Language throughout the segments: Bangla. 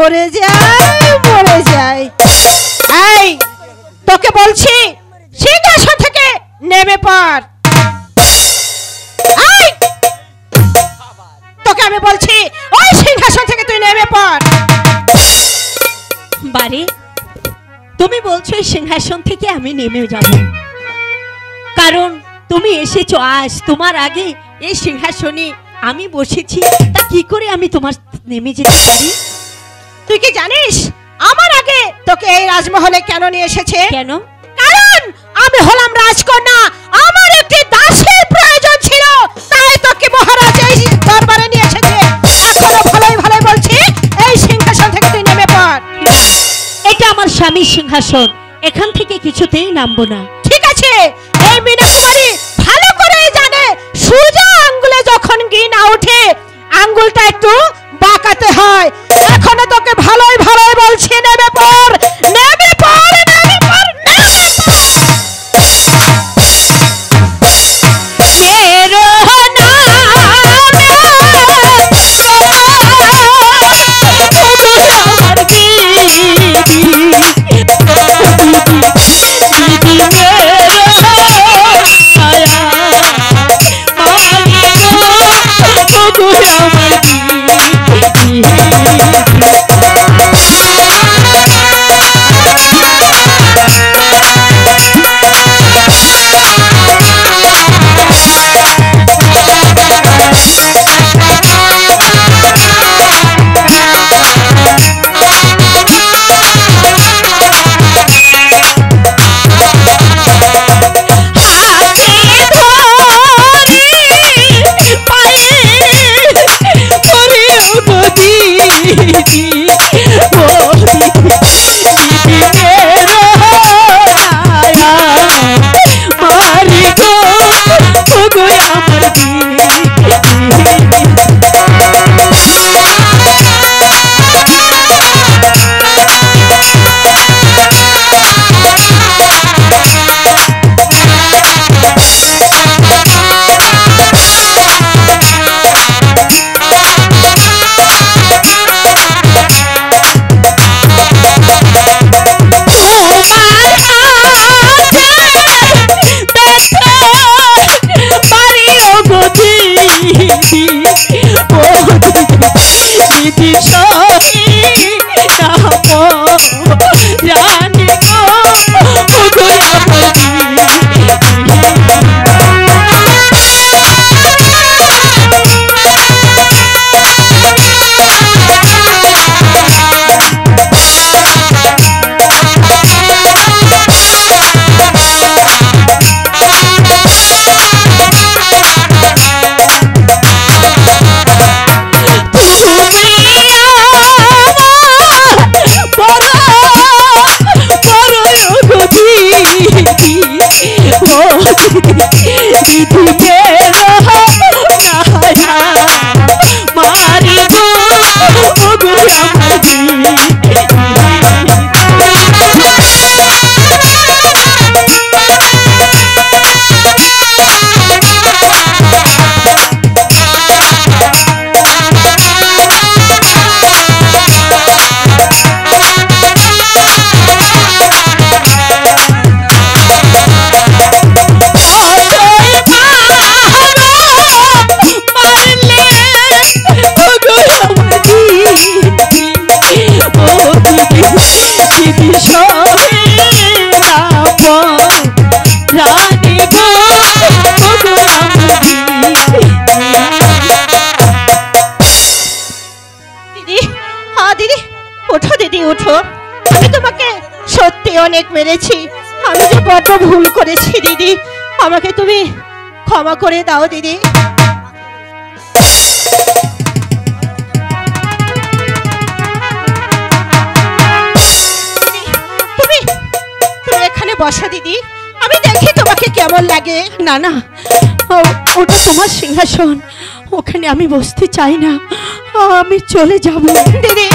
মরে যাই। এই তোকে বলছি সিংহাসন থেকে নেমে পড়। এই তোকে আমি বলছি ওই সিংহাসন থেকে তুই নেমে পড়। বারে তুমি বলছো এই সিংহাসন থেকে আমি নেমে যাব, কারণ তুমি এসেছো আজ, তোমার আগে এই সিংহাসনে আমি বসেছি, তা কি করে আমি তোমার নেমে যেতে পারি? তুই কি জানিস আমার আগে তোকে এই রাজমহলে কেন নিয়ে এসেছে? কেন? কারণ আমি হলাম রাজকন্যা, আমার একটি দাসীর প্রয়োজন ছিল, তাই তোকে মহারাজ এই দরবারে নিয়ে এসেছে। এখনো ভালোই ভালোই বলছি এই সিংহাসন থেকে তুই নেমে পড়। এটা আমার স্বামীর সিংহাসন, এখান থেকে কিছুতেই নামবো না। ঠিক আছে, এই মীনা কুমারী ভালো করেই জানে সোজা আঙ্গুলে যখন ঘি না ওঠে আঙ্গুলটা একটু বাঁকাতে হয়। এখনো তোকে ভালোই ভালোই বলছি নেমে পড়, নেমে পড়, নেমে পড়, নেমে পড়। মেরো অনেক মেরেছি, আমি যে বড় ভুল করেছি দিদি, আমাকে তুমি ক্ষমা করে দাও দিদি। তুমি তুমি এখানে বসো দিদি, আমি দেখি তোমাকে কেমন লাগে। না না, ওটা তোমার সিংহাসন, ওখানে আমি বসতে চাই না, আমি চলে যাব। দিদি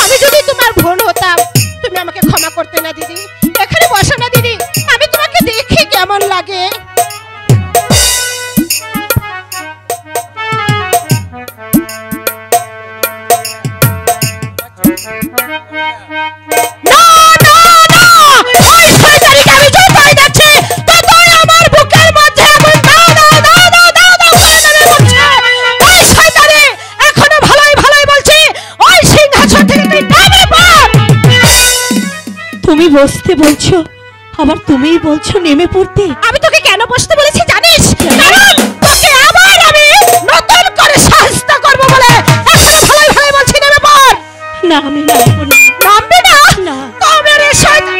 আমি যদি তোমার ভুল হতাম তুমি আমাকে ক্ষমা করতে না দিদি, এখানে বসো না দিদি, আমি তোমাকে দেখি কেমন লাগে। বসতে বলছো, আবার তুমিই বলছো নেমে পড়তে। আমি তোকে কেন বসতে বলেছি জানিস? কারণ তোকে আবার আমি নতুন করে শাস্তি করব বলে এখনো ভালোই ভালোই বলছি নেমে পড়। না, আমি নামবো না। নামবি না? না। তবে রে শয়তান।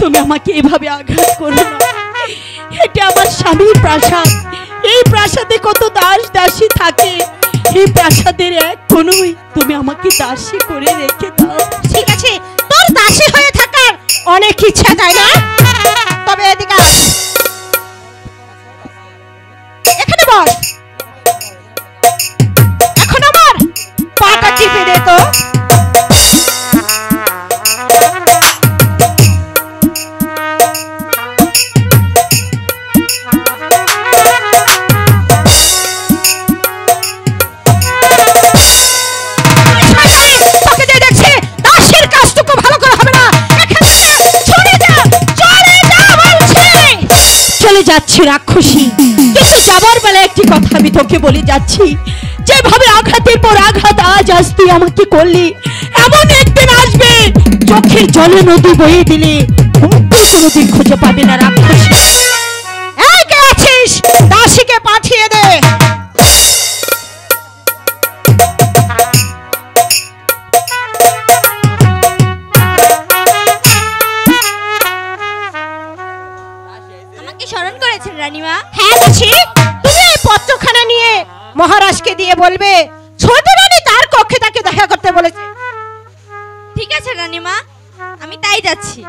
তুমি আমাকে এভাবে আঘাত করো না। এটা আমার স্বামীর প্রাসাদ। এই প্রাসাদে কত দাস দাসী থাকে, এই প্রাসাদের এক কোণই তুমি আমাকে দাসী করে রেখে দাও। ঠিক আছে, তোর দাসী হয়ে থাকার অনেক ইচ্ছা তাই না? তবে এদিকে আয়। এখানে বস। এখন আমার পাটা টিপে দে তো। তোকে যে দেখছি দাসীর কাজটুকু ভালো করে হবে না। এখান থেকে চলে যা, চলে যা বলছি। চলে যাচ্ছি রাক্ষসী, কিন্তু যাবার বেলা একটি কথা আমি তোকে বলে যাচ্ছি। যেভাবে আঘাতের পর আঘাত আজ আজ তুই আমাকে করলি, এমন একদিন আসবে চোখের জলে নদী বয়ে দিলে মুক্তি কোনোদিন খুঁজে পাবে না রাক্ষসী। এই কে আছিস? দাসীকে পাঠিয়ে দে। আমাকে স্মরণ করেছেন রানীমা? হ্যাঁ দাসী, তুমি এই পত্রখানা নিয়ে মহারাজকে দিয়ে বলবে ছোট রানী তার কক্ষে তাকে দেখা করতে বলেছে। ঠিক আছে রানীমা, আমি তাই যাচ্ছি।